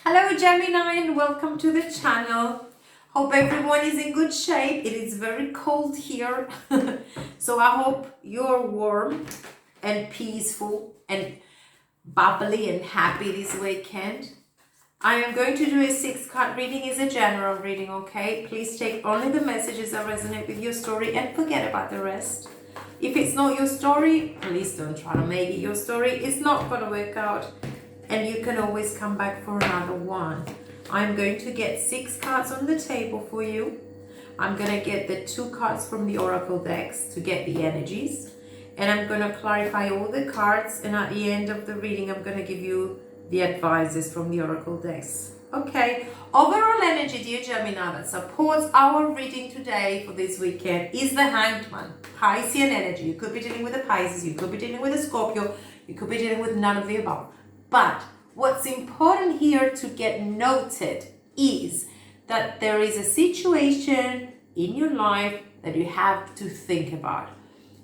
Hello Gemini and welcome to the channel. Hope everyone is in good shape. It is very cold here. So I hope you're warm and peaceful and bubbly and happy this weekend. I am going to do a 6-card reading. It's a general reading, okay? Please take only the messages that resonate with your story and forget about the rest. If it's not your story, please don't try to make it your story. It's not going to work out. And you can always come back for another one. I'm going to get 6 cards on the table for you. I'm going to get the 2 cards from the Oracle decks to get the energies. And I'm going to clarify all the cards. And at the end of the reading, I'm going to give you the advices from the Oracle decks. Okay, overall energy, dear Gemini, that supports our reading today for this weekend is the Hanged Man. Piscean energy. You could be dealing with a Pisces, you could be dealing with a Scorpio, you could be dealing with none of the above. But what's important here to get noted is that there is a situation in your life that you have to think about.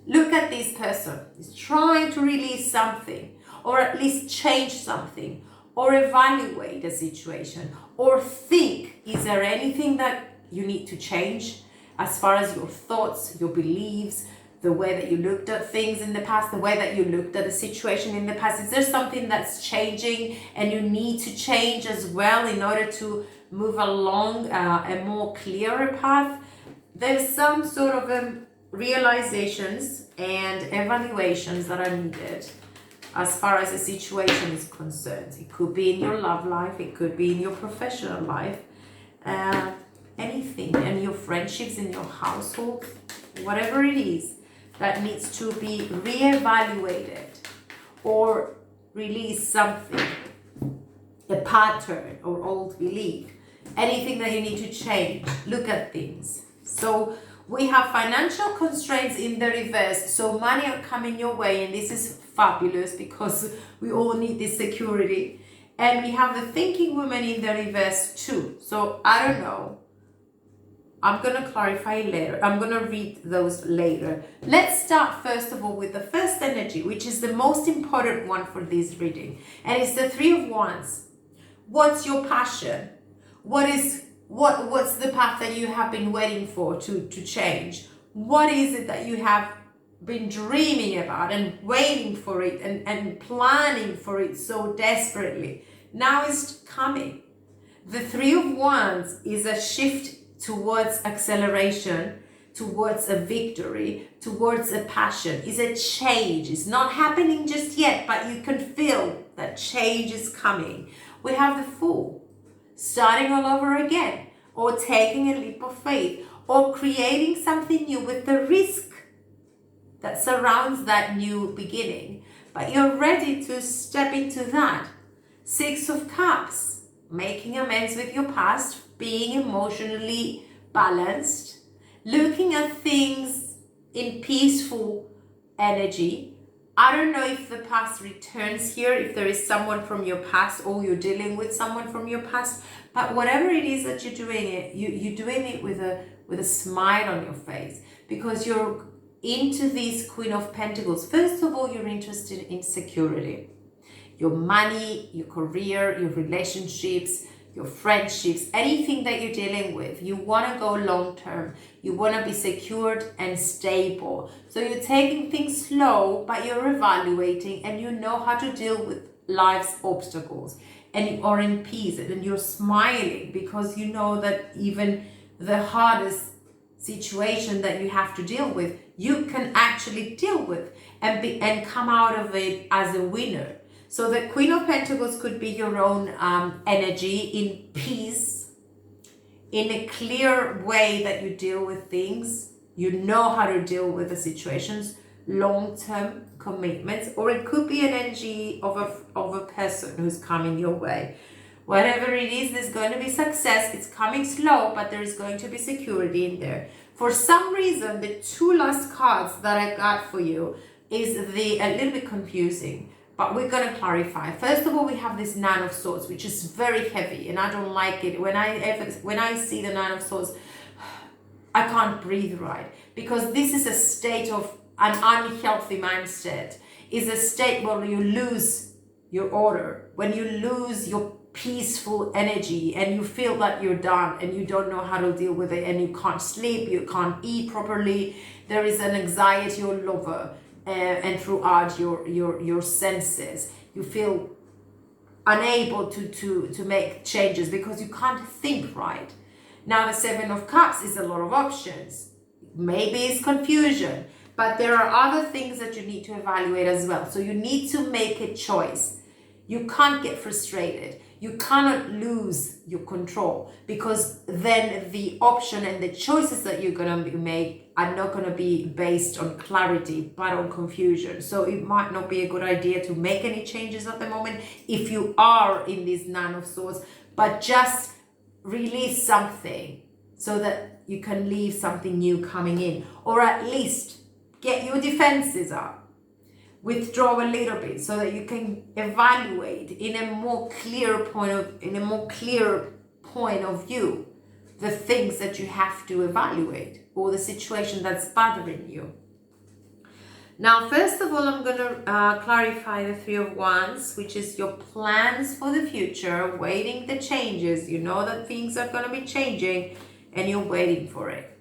Look at this person. He's trying to release something, or at least change something, or evaluate a situation, or think, is there anything that you need to change as far as your thoughts, your beliefs, the way that you looked at things in the past, the way that you looked at a situation in the past? Is there something that's changing and you need to change as well in order to move along a more clearer path? There's some sort of realizations and evaluations that are needed as far as a situation is concerned. It could be in your love life, it could be in your professional life, anything, and your friendships in your household, whatever it is that needs to be reevaluated or release something, a pattern or old belief, anything that you need to change. Look at things. So we have financial constraints in the reverse, so money are coming your way, and this is fabulous because we all need this security. And we have the thinking woman in the reverse too. So I don't know, I'm going to clarify later. I'm going to read those later. Let's start first of all with the first energy, which is the most important one for this reading. And it's the 3 of Wands. What's your passion? What's the path that you have been waiting for to change? What is it that you have been dreaming about and waiting for it and planning for it so desperately? Now it's coming. The 3 of Wands is a shift towards acceleration, towards a victory, towards a passion. Is a change. It's not happening just yet, but you can feel that change is coming. We have the Fool, starting all over again, or taking a leap of faith, or creating something new with the risk that surrounds that new beginning. But you're ready to step into that. 6 of Cups, making amends with your past, being emotionally balanced, looking at things in peaceful energy. I don't know if the past returns here, if there is someone from your past or you're dealing with someone from your past, but whatever it is that you're doing you're doing it with a smile on your face, because you're into this Queen of Pentacles. First of all, you're interested in security. Your money, your career, your relationships, your friendships, anything that you're dealing with, you want to go long term. You want to be secured and stable. So you're taking things slow, but you're evaluating and you know how to deal with life's obstacles. And you are in peace and you're smiling because you know that even the hardest situation that you have to deal with, you can actually deal with and come out of it as a winner. So the Queen of Pentacles could be your own energy in peace, in a clear way that you deal with things. You know how to deal with the situations, long-term commitments, or it could be an energy of a person who's coming your way. Whatever it is, there's going to be success. It's coming slow, but there is going to be security in there. For some reason, the 2 last cards that I got for you is a little bit confusing. But we're going to clarify. First of all, we have this 9 of Swords, which is very heavy, and I don't like it. When I see the 9 of Swords, I can't breathe right, because this is a state of an unhealthy mindset. Is a state where you lose your order, when you lose your peaceful energy, and you feel that you're done and you don't know how to deal with it, and you can't sleep, you can't eat properly. There is an anxiety all over and throughout your senses. You feel unable to make changes because you can't think right. Now the Seven of Cups is a lot of options. Maybe it's confusion, but there are other things that you need to evaluate as well. So you need to make a choice. You can't get frustrated. You cannot lose your control, because then the option and the choices that you're going to make are not going to be based on clarity, but on confusion. So it might not be a good idea to make any changes at the moment if you are in this Nine of Swords, but just release something so that you can leave something new coming in, or at least get your defenses up. Withdraw a little bit so that you can evaluate in a more clear point of view the things that you have to evaluate, or the situation that's bothering you. Now, first of all, I'm going to clarify the Three of Wands, which is your plans for the future, waiting the changes. You know that things are going to be changing and you're waiting for it.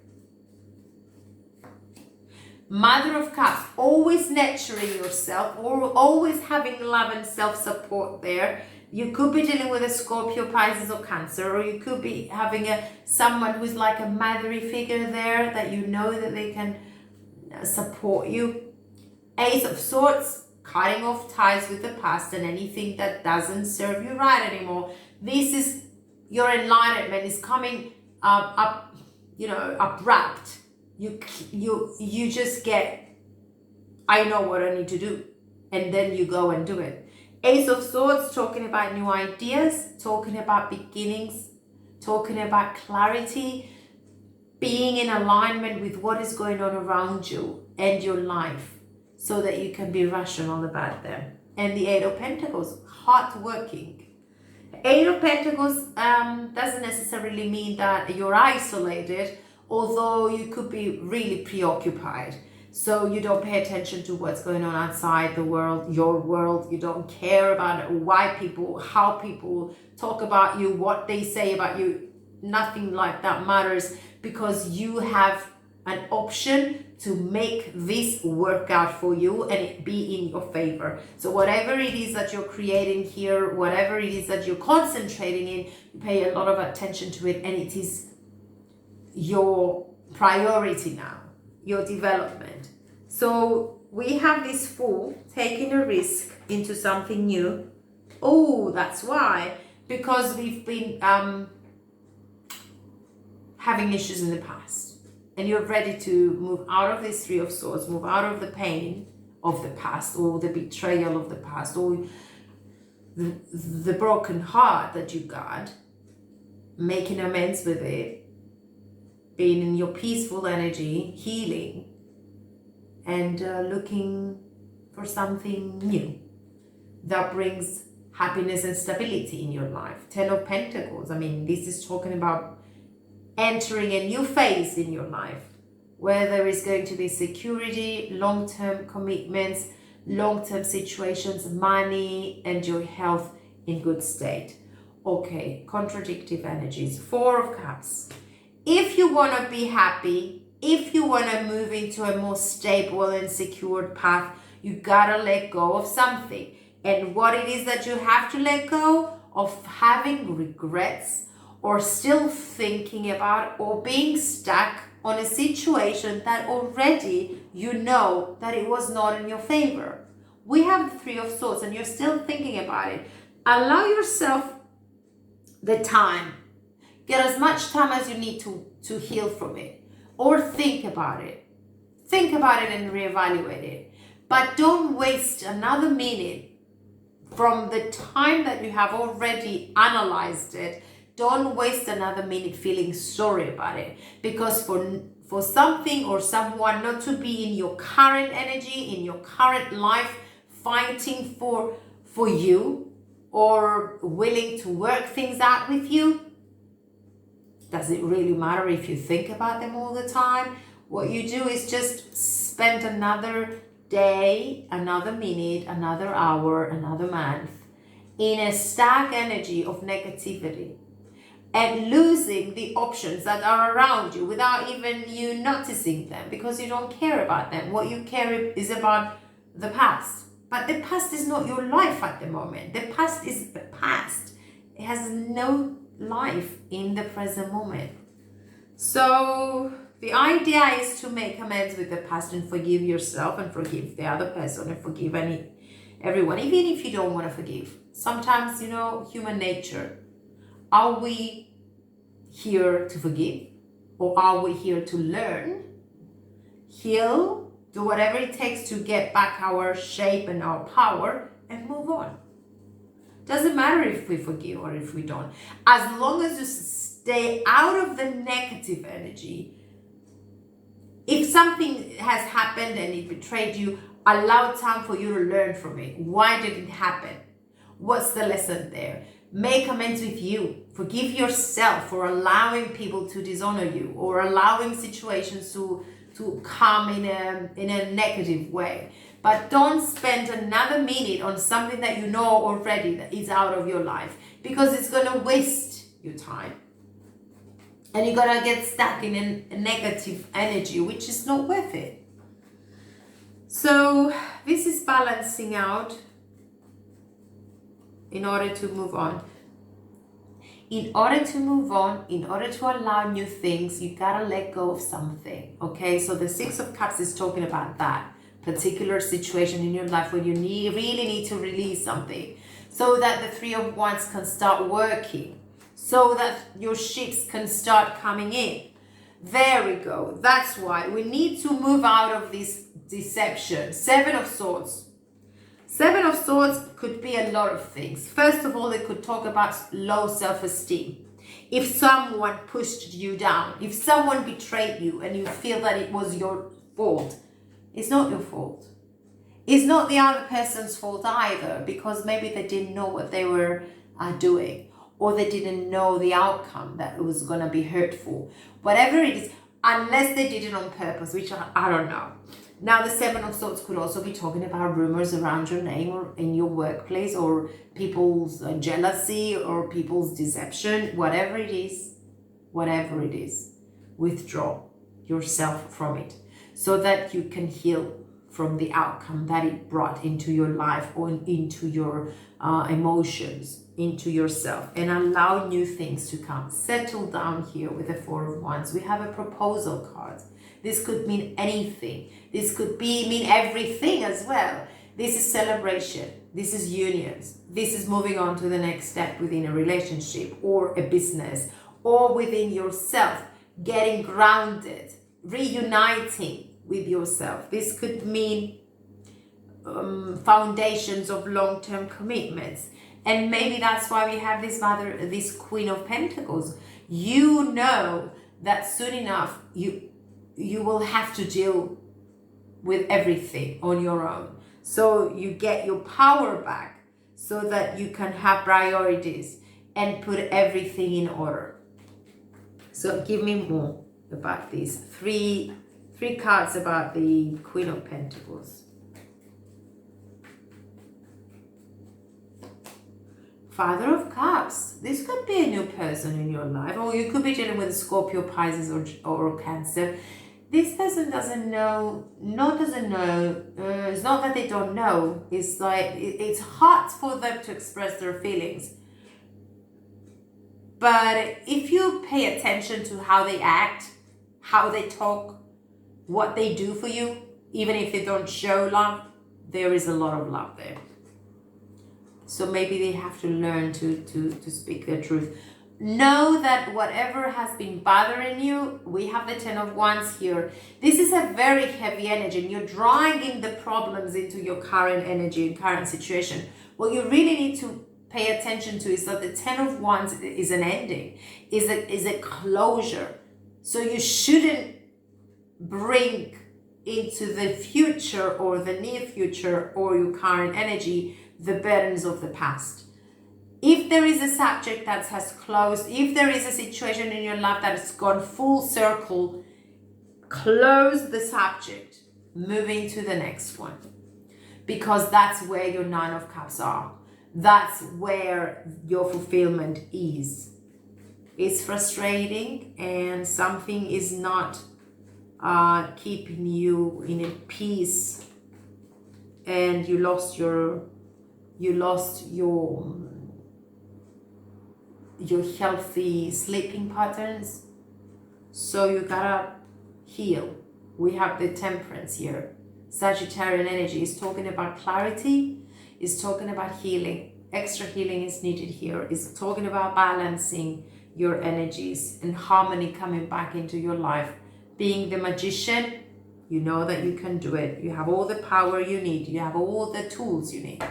Mother of Cups, always nurturing yourself, or always having love and self-support there. You could be dealing with a Scorpio, Pisces, or Cancer, or you could be having someone who's like a motherly figure there that you know that they can support you. Ace of Swords, cutting off ties with the past and anything that doesn't serve you right anymore. This is your enlightenment is coming up, abrupt. You just get, I know what I need to do, and then you go and do it. Ace of Swords, talking about new ideas, talking about beginnings, talking about clarity, being in alignment with what is going on around you and your life, so that you can be rational about them. And the Eight of Pentacles, hardworking. Eight of Pentacles doesn't necessarily mean that you're isolated, although you could be really preoccupied. So you don't pay attention to what's going on outside the world, your world. You don't care about how people talk about you, what they say about you. Nothing like that matters, because you have an option to make this work out for you and it be in your favor. So whatever it is that you're creating here, whatever it is that you're concentrating in, you pay a lot of attention to it, and it is your priority now, your development. So we have this Fool taking a risk into something new. Oh, that's why, because we've been having issues in the past, and you're ready to move out of this Three of Swords, move out of the pain of the past, or the betrayal of the past, or the broken heart that you got, making amends with it, being in your peaceful energy, healing, and looking for something new that brings happiness and stability in your life. Ten of Pentacles, this is talking about entering a new phase in your life where there is going to be security, long-term commitments, long-term situations, money, and your health in good state. Okay, contradictive energies. Four of Cups. If you want to be happy, if you want to move into a more stable and secured path, you gotta let go of something. And what it is that you have to let go of, having regrets, or still thinking about, or being stuck on a situation that already you know that it was not in your favor. We have the Three of Swords and you're still thinking about it. Allow yourself the time. Get as much time as you need to heal from it, or think about it. Think about it and reevaluate it. But don't waste another minute from the time that you have already analyzed it. Don't waste another minute feeling sorry about it, because for something or someone not to be in your current energy, in your current life, fighting for you, or willing to work things out with you, does it really matter if you think about them all the time? What you do is just spend another day, another minute, another hour, another month, in a stack energy of negativity and losing the options that are around you without even you noticing them, because you don't care about them. What you care is about the past. But the past is not your life at the moment. The past is the past. It has no life in the present moment. So the idea is to make amends with the past and forgive yourself and forgive the other person and forgive everyone, even if you don't want to forgive. Sometimes, human nature. Are we here to forgive, or are we here to learn, heal, do whatever it takes to get back our shape and our power and move on? Doesn't matter if we forgive or if we don't. As long as you stay out of the negative energy. If something has happened and it betrayed you, allow time for you to learn from it. Why did it happen? What's the lesson there? Make amends with you. Forgive yourself for allowing people to dishonor you or allowing situations to come in a negative way. But don't spend another minute on something that you know already that is out of your life, because it's going to waste your time. And you're going to get stuck in a negative energy, which is not worth it. So this is balancing out in order to move on. In order to move on, in order to allow new things, you gotta let go of something, okay? So the Six of Cups is talking about that particular situation in your life where you really need to release something so that the Three of Wands can start working, so that your ships can start coming in. There we go. That's why we need to move out of this deception. Seven of Swords. Seven of Swords could be a lot of things. First of all, it could talk about low self-esteem. If someone pushed you down, if someone betrayed you and you feel that it was your fault, it's not your fault. It's not the other person's fault either, because maybe they didn't know what they were doing, or they didn't know the outcome that it was going to be hurtful. Whatever it is, unless they did it on purpose, which I don't know. Now, the Seven of Swords could also be talking about rumors around your name or in your workplace, or people's jealousy or people's deception. Whatever it is, withdraw yourself from it so that you can heal from the outcome that it brought into your life or into your emotions, into yourself, and allow new things to come. Settle down here with the Four of Wands. We have a proposal card. This could mean anything. This could mean everything as well. This is celebration. This is unions. This is moving on to the next step within a relationship or a business or within yourself, getting grounded, reuniting with yourself. This could mean foundations of long-term commitments. And maybe that's why we have this Queen of Pentacles. You know that soon enough you will have to deal with everything on your own. So you get your power back so that you can have priorities and put everything in order. So give me more about these three cards about the Queen of Pentacles. Father of Cups. This could be a new person in your life, or you could be dealing with Scorpio, Pisces, or Cancer. This person doesn't know. It's not that they don't know. It's like it's hard for them to express their feelings. But if you pay attention to how they act, how they talk, what they do for you, even if they don't show love, there is a lot of love there. So maybe they have to learn to speak their truth. Know that whatever has been bothering you, we have the Ten of Wands here. This is a very heavy energy, and you're drawing in the problems into your current energy and current situation. What you really need to pay attention to is that the Ten of Wands is an ending, is a closure. So you shouldn't bring into the future or the near future or your current energy the burdens of the past. If there is a subject that has closed, if there is a situation in your life that has gone full circle, close the subject, moving to the next one, because that's where your Nine of Cups are. That's where your fulfillment is. It's frustrating, and something is not keeping you in a peace, and you lost your healthy sleeping patterns. So you gotta heal. We have the Temperance here. Sagittarian energy is talking about clarity, is talking about healing. Extra healing is needed here. Is talking about balancing your energies and harmony coming back into your life. Being the magician, you know that you can do it. You have all the power you need. You have all the tools you need.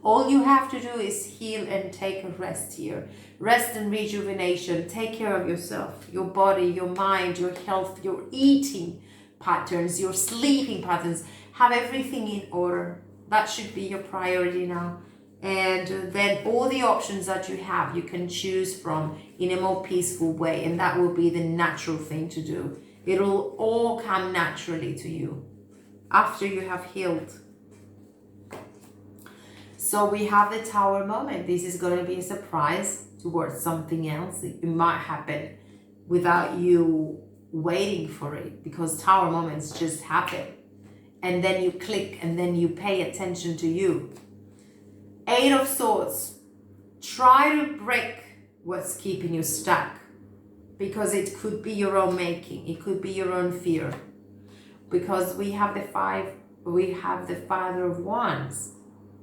All you have to do is heal and take a rest here. Rest and rejuvenation. Take care of yourself, your body, your mind, your health, your eating patterns, your sleeping patterns. Have everything in order. That should be your priority now. And then all the options that you have, you can choose from in a more peaceful way. And that will be the natural thing to do. It will all come naturally to you after you have healed. So we have the Tower moment. This is going to be a surprise towards something else. It might happen without you waiting for it, because Tower moments just happen. And then you click, and then you pay attention to you. Eight of Swords. Try to break what's keeping you stuck, because it could be your own making. It could be your own fear. Because we have the Father of Wands,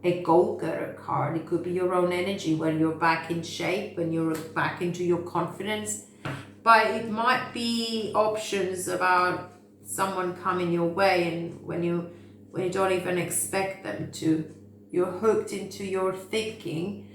a go-getter card. It could be your own energy when you're back in shape, when you're back into your confidence. But it might be options about someone coming your way, and when you don't even expect them to. You're hooked into your thinking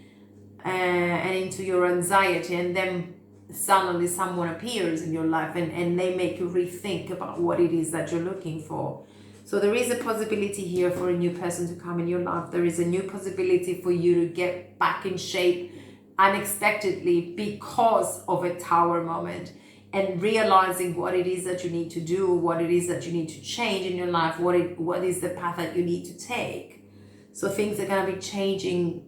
and into your anxiety, and then suddenly someone appears in your life and they make you rethink about what it is that you're looking for. So there is a possibility here for a new person to come in your life. There is a new possibility for you to get back in shape unexpectedly because of a Tower moment, and realizing what it is that you need to do, what it is that you need to change in your life, what is the path that you need to take. So things are going to be changing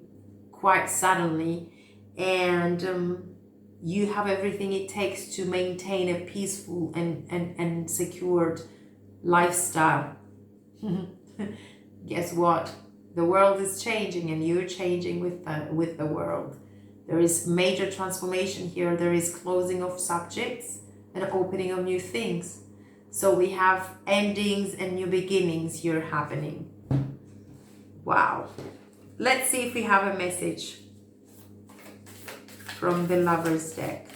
quite suddenly, and you have everything it takes to maintain a peaceful and secured lifestyle. Guess what? The world is changing, and you're changing with the world. There is major transformation here. There is closing of subjects and opening of new things. So we have endings and new beginnings here happening. Wow. Let's see if we have a message from the Lovers deck.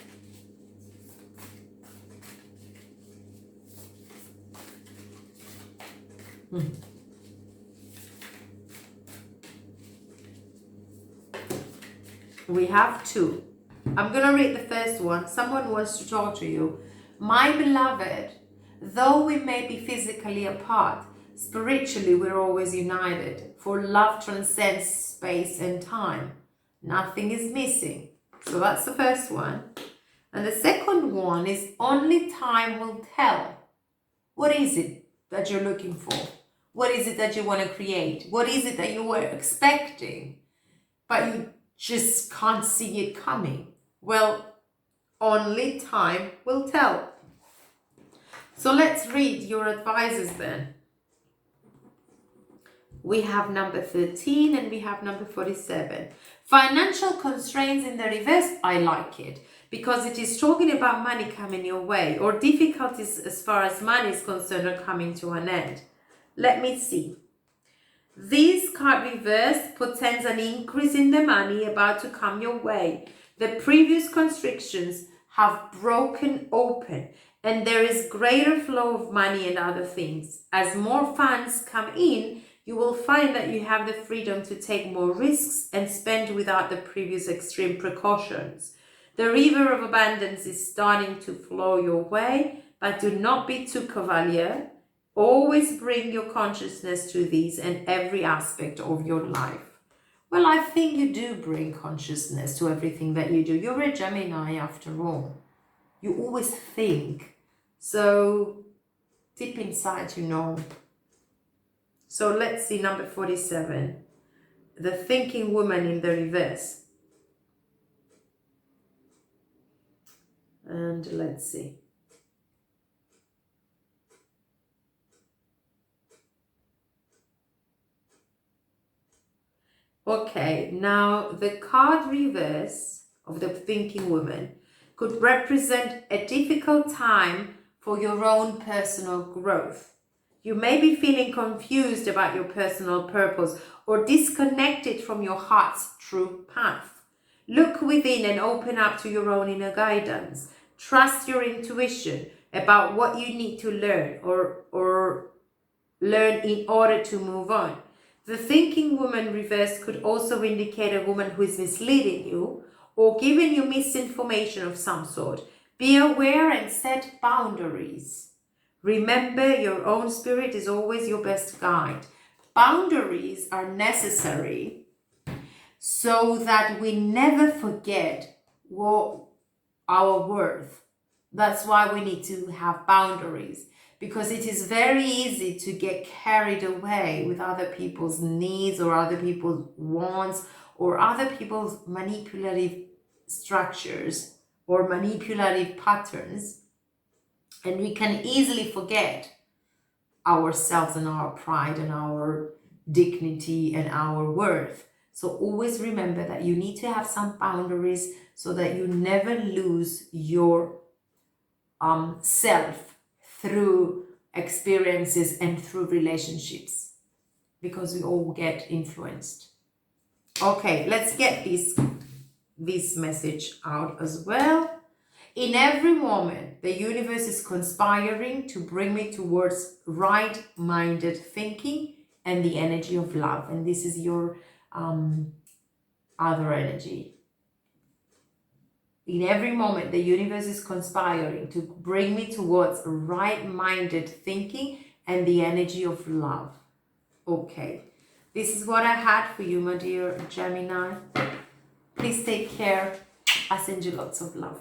We have two. I'm going to read the first one. Someone wants to talk to you. My beloved, though we may be physically apart, spiritually we're always united, for love transcends space and time. Nothing is missing. So that's the first one. And the second one is only time will tell. What is it that you're looking for? What is it that you want to create? What is it that you were expecting, but you just can't see it coming? Well, only time will tell. So let's read your advices then. We have number 13 and we have number 47. Financial constraints in the reverse. I like it because it is talking about money coming your way, or difficulties as far as money is concerned are coming to an end. Let me see. This card reverse portends an increase in the money about to come your way. The previous constrictions have broken open, and there is greater flow of money and other things. As more funds come in, you will find that you have the freedom to take more risks and spend without the previous extreme precautions. The river of abundance is starting to flow your way, but do not be too cavalier. Always bring your consciousness to these and every aspect of your life. Well, I think you do bring consciousness to everything that you do. You're a Gemini after all. You always think. So deep inside, you know. So let's see number 47. the thinking woman in the reverse. And let's see. Okay, now the card reverse of the thinking woman could represent a difficult time for your own personal growth. You may be feeling confused about your personal purpose or disconnected from your heart's true path. Look within and open up to your own inner guidance. Trust your intuition about what you need to learn or learn in order to move on. The thinking woman reverse could also indicate a woman who is misleading you or giving you misinformation of some sort. Be aware and set boundaries. Remember, your own spirit is always your best guide. Boundaries are necessary so that we never forget what our worth. That's why we need to have boundaries, because it is very easy to get carried away with other people's needs or other people's wants or other people's manipulative structures or manipulative patterns, and we can easily forget ourselves and our pride and our dignity and our worth. So always remember that you need to have some boundaries so that you never lose your self through experiences and through relationships, because we all get influenced. Okay, let's get this message out as well. In every moment, the universe is conspiring to bring me towards right-minded thinking and the energy of love. And this is your other energy. In every moment, the universe is conspiring to bring me towards right-minded thinking and the energy of love. Okay, this is what I had for you, my dear Gemini. Please take care. I send you lots of love.